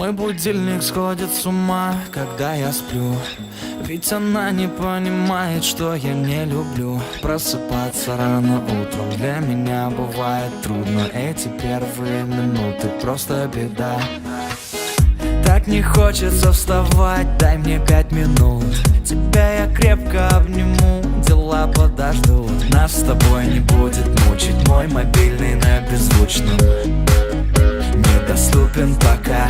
Мой будильник сходит с ума, когда я сплю. Ведь она не понимает, что я не люблю просыпаться рано утром. Для меня бывает трудно. Эти первые минуты просто беда. Так не хочется вставать, дай мне 5 минут. Тебя я крепко обниму, дела подождут. Нас с тобой не будет мучить мой мобильный на беззвучном. Недоступен пока.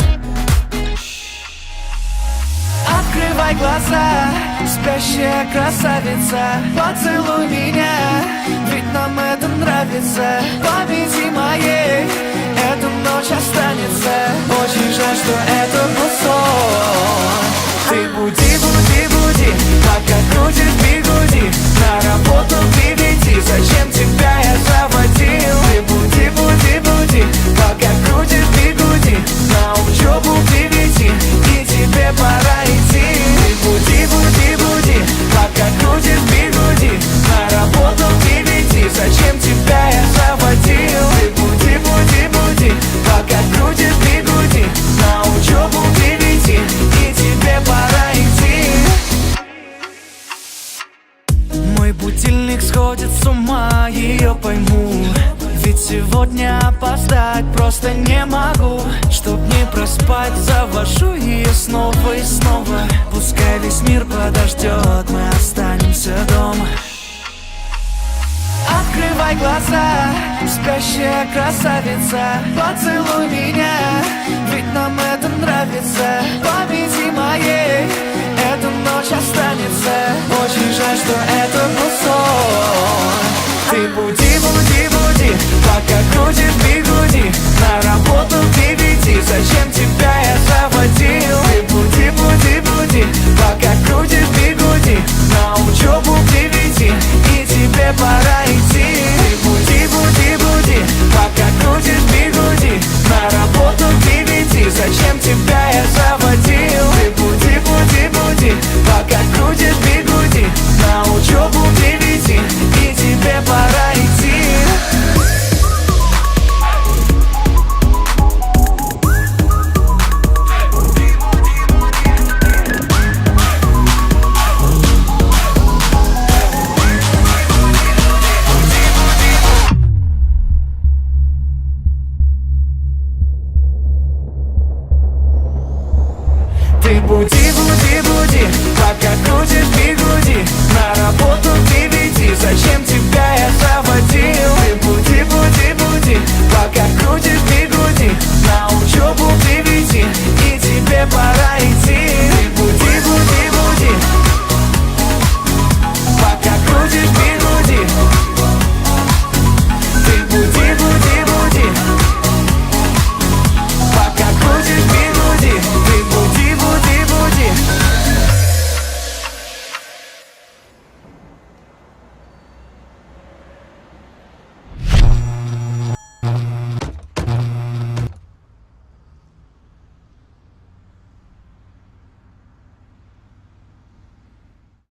Открывай глаза, спящая красавица, поцелуй меня, ведь нам это нравится. Победи моей, эта ночь останется. Очень жаль, что это был сон. Ты буди, буди, буди, пока крутишь бигуди. На работу к 9, зачем тебя я заводил? Ты буди, буди, буди, пока крутишь бигуди. На учебу к 9, и тебе пора идти. Ты буди, буди, буди, пока крутишь бигуди. На работу к 9, зачем тебя я заводил? Ты буди, буди, буди, пока крутишь бигуди. На учебу к 9, и тебе пора идти. Мой будильник сходит с ума, ее пойму. Ведь сегодня опоздать просто не могу. Чтоб не проспать, завожу ее снова и снова. Пускай весь мир подождет, мы останемся дома. Открывай глаза, спящая красавица, поцелуй меня, ведь нам это нравится. Победи моей, эта ночь останется. Очень жаль, что это был сон. Ты буди, буди, буди, пока крутишь биг.